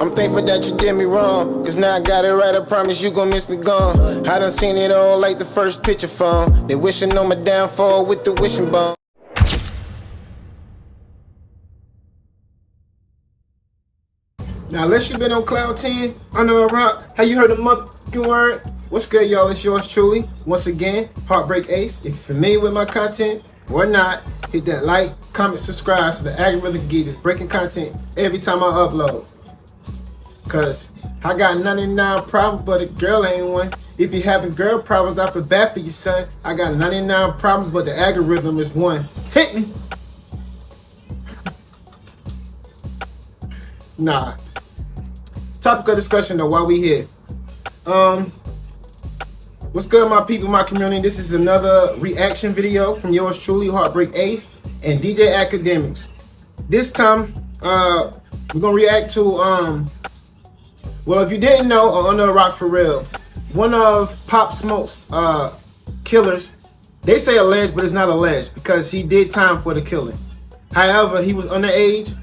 I'm thankful that you did me wrong, cause now I got it right, I promise you gon' miss me gone. I done seen it all like the first picture phone. They wishing on my downfall with the wishing bone. Now, unless you been on Cloud 10, under a rock, how you heard the motherfucking word? What's good, y'all? It's yours truly. Once again, HeartBreak Ace. If you're familiar with my content or not, hit that like, comment, subscribe so the algorithm can get this breaking content every time I upload. Cause I got 99 problems, but a girl ain't one. If you having girl problems, I feel bad for you, son. I got 99 problems, but the algorithm is one. Hit me. Nah. Topic of discussion though, while we here. What's good, my people, my community? This is another reaction video from yours truly, HeartBreak Ace and DJ Akademiks. This time, we're gonna react to well, if you didn't know, or Under a Rock for real, one of Pop Smoke's killers, they say alleged, but it's not alleged because he did time for the killing. However, he was underage,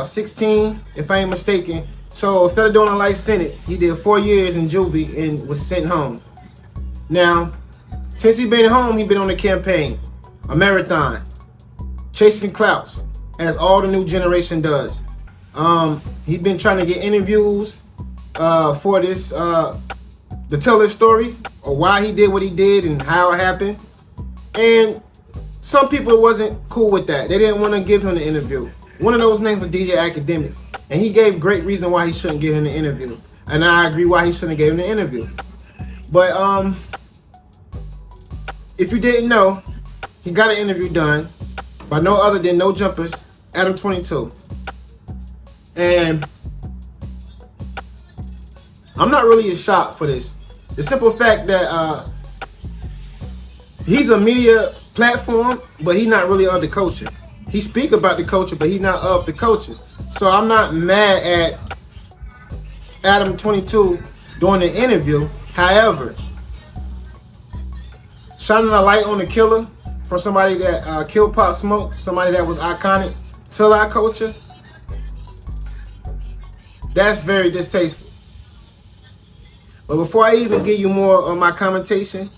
16, if I ain't mistaken. So instead of doing a life sentence, he did 4 years in juvie and was sent home. Now, since he's been home, he's been on a campaign, a marathon, chasing clouts, as all the new generation does. He's been trying to get interviews for this, to tell his story, or why he did what he did and how it happened. And some people wasn't cool with that. They didn't want to give him the interview. One of those names was DJ Akademiks, and he gave great reason why he shouldn't give him the interview. And I agree why he shouldn't have gave him the interview. But if you didn't know, he got an interview done by no other than No Jumpers, Adam22. And I'm not really as shocked for this. The simple fact that he's a media platform, but he's not really of the culture. He speak about the culture, but he's not of the culture. So I'm not mad at Adam22 during the interview. However, shining a light on the killer from somebody that killed Pop Smoke, somebody that was iconic to our culture, that's very distasteful. But before I even give you more of my commentation,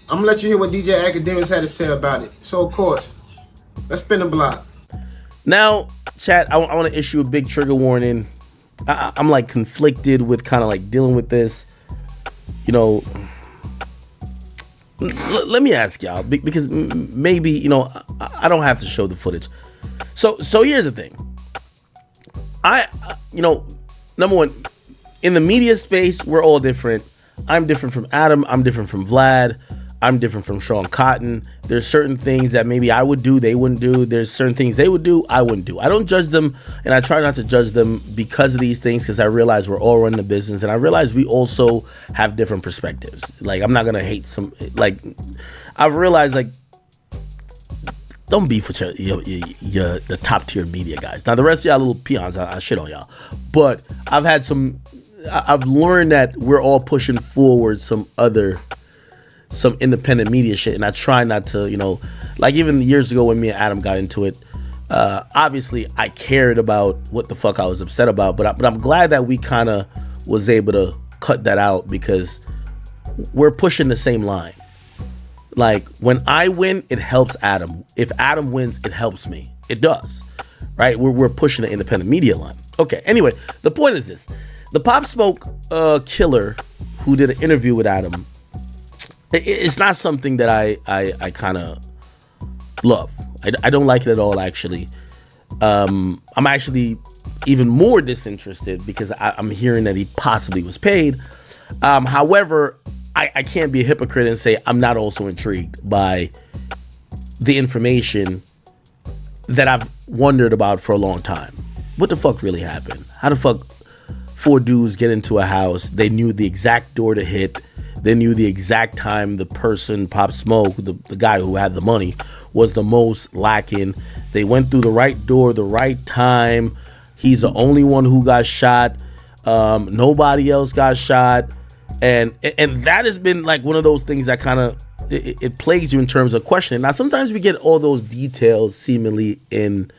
I'm gonna let you hear what DJ Akademiks had to say about it. So of course, let's spin the block. Now, chat, I want to issue a big trigger warning. I'm like conflicted with kind of like dealing with this. You know, let me ask y'all, because maybe, you know, I don't have to show the footage. So here's the thing. You know, number one, in the media space, we're all different. I'm different from Adam. I'm different from Vlad. I'm different from Sean Cotton. There's certain things that maybe I would do, they wouldn't do. There's certain things they would do, I wouldn't do. I don't judge them, and I try not to judge them because of these things, because I realize we're all running the business, and I realize we also have different perspectives. Like, I'm not gonna hate some, like, I've realized, like, don't beef with the top tier media guys. Now, the rest of y'all little peons, I shit on y'all. But I've learned that we're all pushing forward some independent media shit, and I try not to, you know, like even years ago when me and Adam got into it, obviously I cared about what the fuck I was upset about, but I'm glad that we kind of was able to cut that out, because we're pushing the same line. Like, when I win, it helps Adam. If Adam wins, it helps me. It does, right? We're pushing the independent media line. Okay, anyway, the point is this. The Pop Smoke killer who did an interview with Adam, it's not something that I kind of love. I don't like it at all, actually. I'm actually even more disinterested because I'm hearing that he possibly was paid. However, I can't be a hypocrite and say I'm not also intrigued by the information that I've wondered about for a long time. What the fuck really happened? How the fuck 4 dudes get into a house? They knew the exact door to hit. They knew the exact time the person, Pop Smoke, the guy who had the money, was the most lacking. They went through the right door, the right time. He's the only one who got shot. Nobody else got shot. And that has been like one of those things that kind of, it plagues you in terms of questioning. Now, sometimes we get all those details seemingly in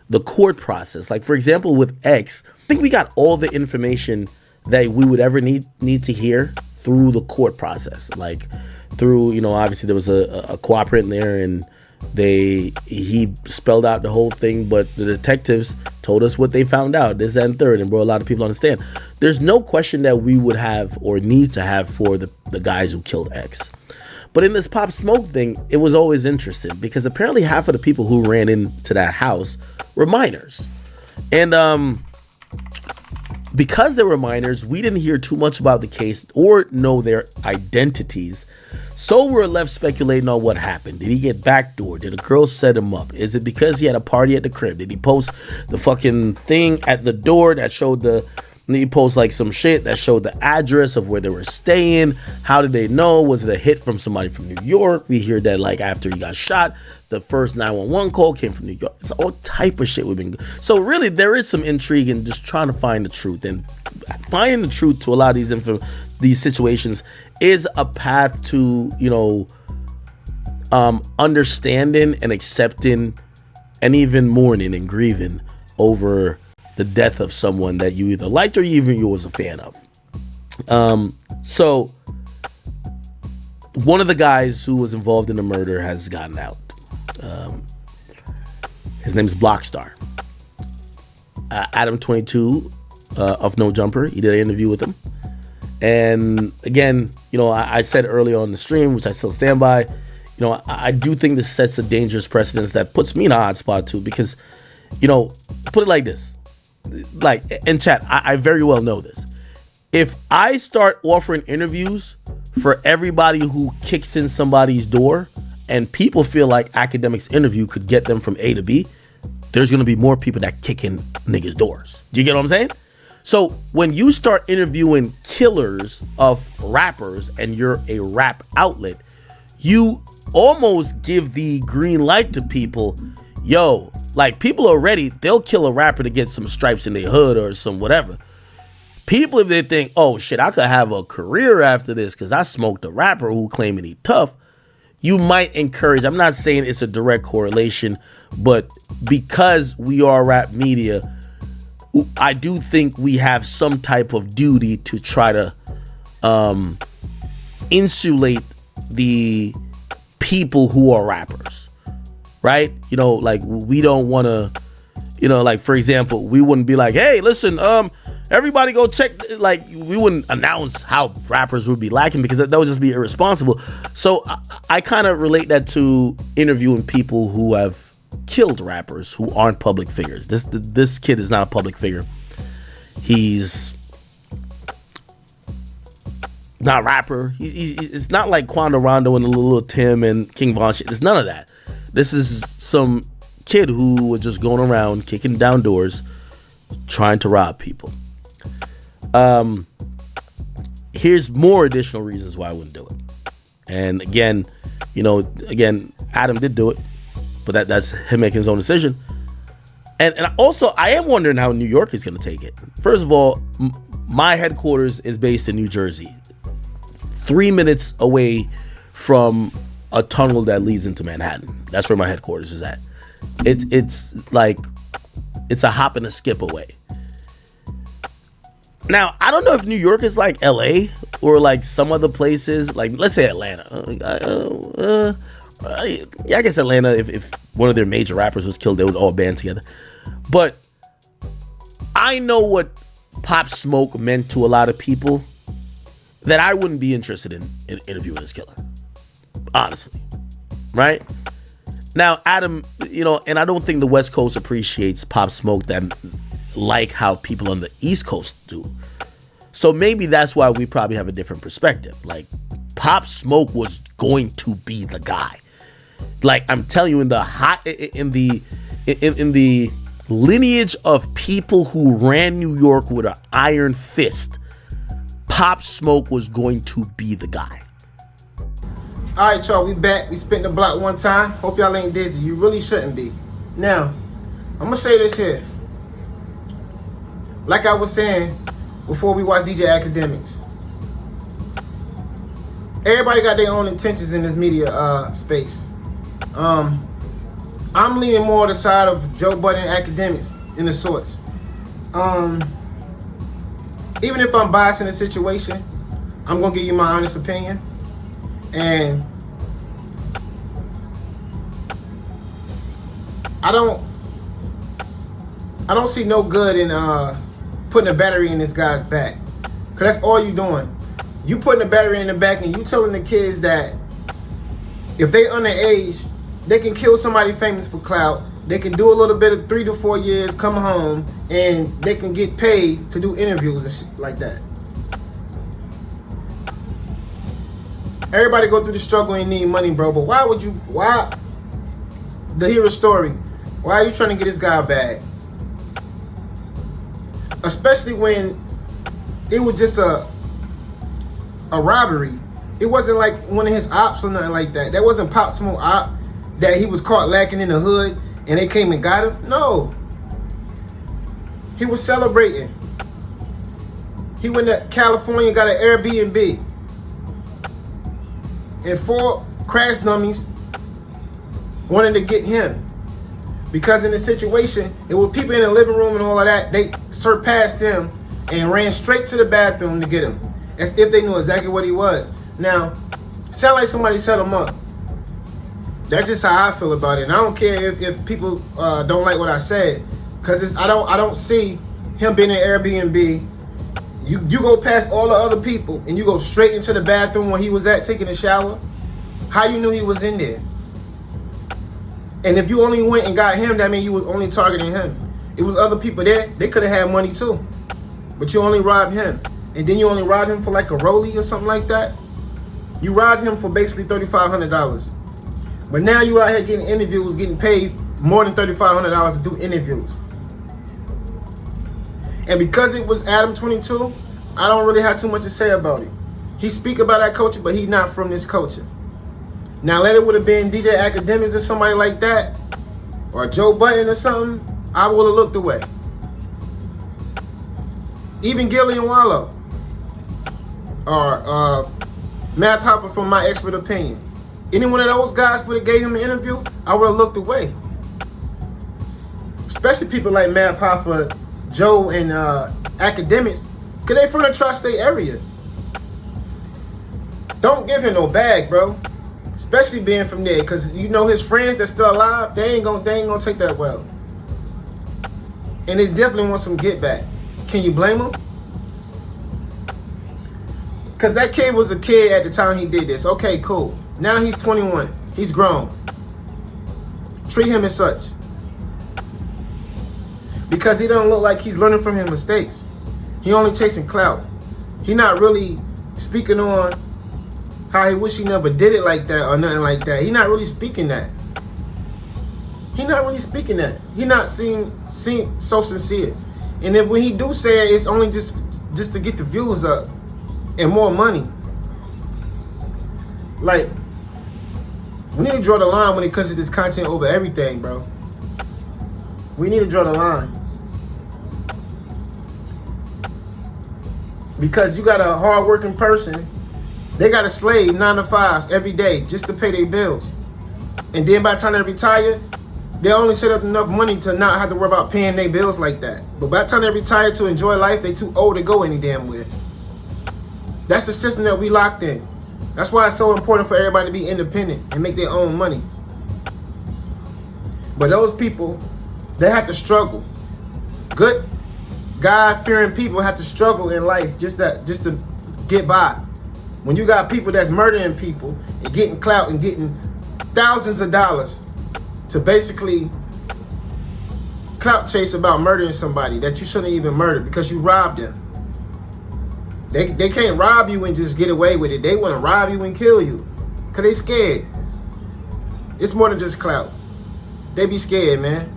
the court process. Like, for example, with X, I think we got all the information that we would ever need to hear through the court process. Like, through, you know, obviously there was a cooperant there, and he spelled out the whole thing, but the detectives told us what they found out, this, that, and third, and brought a lot of people understand. There's no question that we would have or need to have for the guys who killed X. But in this Pop Smoke thing, it was always interesting because apparently half of the people who ran into that house were minors. And because they were minors, we didn't hear too much about the case or know their identities. So we're left speculating on what happened. Did he get backdoored? Did a girl set him up? Is it because he had a party at the crib? Did he post the fucking thing at the door that showed he post like some shit that showed the address of where they were staying? How did they know? Was it a hit from somebody from New York? We hear that like after he got shot, the first 911 call came from New York. It's all type of shit we've been. So really, there is some intrigue in just trying to find the truth, and finding the truth to a lot of these situations is a path to, you know, understanding and accepting and even mourning and grieving over the death of someone that you either liked or even you was a fan of. So one of the guys who was involved in the murder has gotten out. His name is Blockstar. Adam22 of No Jumper, he did an interview with him. And again, you know, I said earlier on the stream, which I still stand by, you know, I do think this sets a dangerous precedence that puts me in an odd spot too, because, you know, put it like this. Like, in chat, I very well know this. If I start offering interviews for everybody who kicks in somebody's door and people feel like Akademiks interview could get them from A to B, there's going to be more people that kick in niggas' doors. Do you get what I'm saying? So when you start interviewing killers of rappers and you're a rap outlet, you almost give the green light to people. Yo, like, people are ready. They'll kill a rapper to get some stripes in their hood or some whatever. People, if they think, oh shit, I could have a career after this because I smoked a rapper who claiming he tough, you might encourage. I'm not saying it's a direct correlation, but because we are rap media, I do think we have some type of duty to try to insulate the people who are rappers. Right? You know, like, we don't want to, you know, like, for example, we wouldn't be like, hey, listen, everybody go check, like, we wouldn't announce how rappers would be lacking because that would just be irresponsible. So I kind of relate that to interviewing people who have killed rappers who aren't public figures. This kid is not a public figure. He's not a rapper. It's not like Quando Rondo and Lil Tim and King Von shit. It's none of that. This is some kid who was just going around kicking down doors, trying to rob people. Here's more additional reasons why I wouldn't do it. And again, you know, Adam did do it, but that's him making his own decision. And also, I am wondering how New York is going to take it. First of all, my headquarters is based in New Jersey, 3 minutes away from a tunnel that leads into Manhattan. That's where my headquarters is at. It's like, it's a hop and a skip away. Now, I don't know if New York is like LA or like some other places, like let's say Atlanta. Yeah, I guess Atlanta, if one of their major rappers was killed, they would all band together. But I know what Pop Smoke meant to a lot of people that I wouldn't be interested in interviewing this killer. Honestly, right? Now, Adam, you know, and I don't think the West Coast appreciates Pop Smoke that like how people on the East Coast do. So maybe that's why we probably have a different perspective. Like, Pop Smoke was going to be the guy. Like, I'm telling you, in the lineage of people who ran New York with an iron fist, Pop Smoke was going to be the guy. All right, y'all, we back. We spent the block one time. Hope y'all ain't dizzy. You really shouldn't be. Now, I'm gonna say this here. Like I was saying before we watched DJ Akademiks, everybody got their own intentions in this media space. I'm I'm leaning more on the side of Joe Budden and Akademiks in the sorts. Even if I'm biased in the situation, I'm gonna give you my honest opinion. And I don't see no good in putting a battery in this guy's back. Cause that's all you doing. You putting a battery in the back and you telling the kids that if they underage, they can kill somebody famous for clout. They can do a little bit of 3 to 4 years, come home, and they can get paid to do interviews and shit like that. Everybody go through the struggle and need money, bro. But why? To hear a story, why are you trying to get this guy a bag? Especially when it was just a robbery. It wasn't like one of his ops or nothing like that. That wasn't Pop Smoke op that he was caught lacking in the hood and they came and got him. No. He was celebrating. He went to California and got an Airbnb. And 4 crash dummies wanted to get him. Because in the situation, it was people in the living room and all of that, they surpassed him and ran straight to the bathroom to get him. As if they knew exactly what he was. Now, sound like somebody set him up. That's just how I feel about it. And I don't care if people don't like what I said. Because I don't see him being in Airbnb. You go past all the other people and you go straight into the bathroom where he was at taking a shower. How you knew he was in there? And if you only went and got him, that means you was only targeting him. It was other people there. They could have had money too. But you only robbed him. And then you only robbed him for like a rollie or something like that. You robbed him for basically $3,500. But now you out here getting interviews, getting paid more than $3,500 to do interviews. And because it was Adam22, I don't really have too much to say about it. He speak about that culture, but he's not from this culture. Now, let it would have been DJ Akademiks or somebody like that, or Joe Budden or something, I would have looked away. Even Gilly and Wallow, or Matt Hopper from My Expert Opinion. Any one of those guys would have gave him an interview, I would have looked away. Especially people like Matt Hopper, Joe, and Akademiks, because they from the tri-state area. Don't give him no bag, bro. Especially being from there, because you know his friends that's still alive, they ain't gonna take that well. And they definitely want some get back. Can you blame him? Because that kid was a kid at the time he did this. Okay, cool. Now he's 21. He's grown. Treat him as such. Because he don't look like he's learning from his mistakes. He only chasing clout. He not really speaking on how he wish he never did it like that or nothing like that. He not really speaking that. He not really speaking that. He not seem so sincere. And then when he do say it, it's only just to get the views up and more money. Like, we need to draw the line when it comes to this content over everything, bro. We need to draw the line. Because you got a hard-working person, they got a slave 9 to 5 every day just to pay their bills. And then by the time they retire, they only set up enough money to not have to worry about paying their bills like that. But by the time they retire to enjoy life, they too old to go any damn where. That's the system that we locked in. That's why it's so important for everybody to be independent and make their own money. But those people, they have to struggle. Good, God-fearing people have to struggle in life just to get by. When you got people that's murdering people and getting clout and getting thousands of dollars to basically clout chase about murdering somebody that you shouldn't even murder because you robbed them. They can't rob you and just get away with it. They want to rob you and kill you because they scared. It's more than just clout. They be scared, man.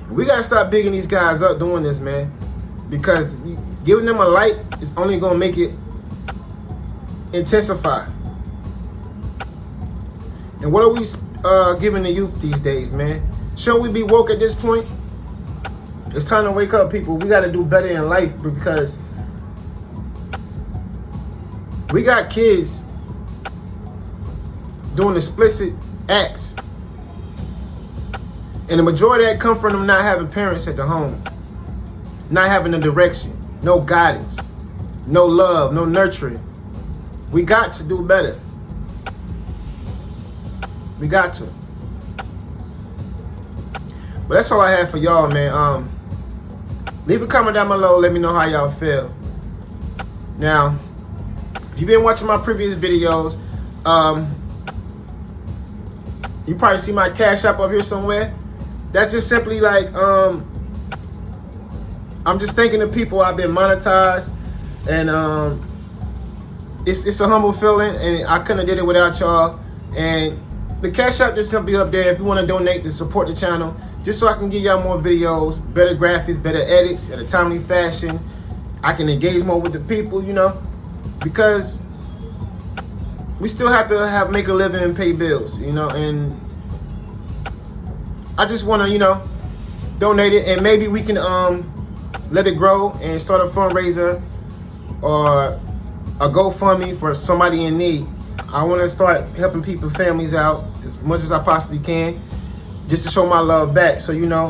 We got to stop bigging these guys up doing this, man, because giving them a light is only going to make it intensify. And what are we giving the youth these days, man? Shouldn't we be woke at this point? It's time to wake up, people. We got to do better in life because we got kids doing explicit acts And the majority of that come from them not having parents at the home. Not having a direction, no guidance, no love, no nurturing. We got to do better. We got to. But that's all I have for y'all, man. Leave a comment down below. Let me know how y'all feel. Now, if you've been watching my previous videos, you probably see my Cash App up here somewhere. That's just simply like, I'm just thanking the people I've been monetized, and it's a humble feeling, and I couldn't have did it without y'all. And the Cash App just simply up there if you want to donate to support the channel, just so I can give y'all more videos, better graphics, better edits in a timely fashion. I can engage more with the people, you know, because we still have to make a living and pay bills, you know. And I just want to, you know, donate it, and maybe we can let it grow and start a fundraiser or a GoFundMe for somebody in need. I want to start helping people, families out as much as I possibly can, just to show my love back. So, you know,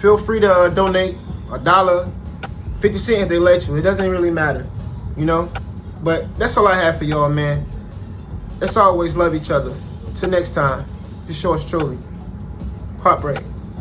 feel free to donate $1, 50 cents if they let you. It doesn't really matter, you know. But that's all I have for y'all, man. Let's always love each other. Till next time, it's yours truly, HeartBreak.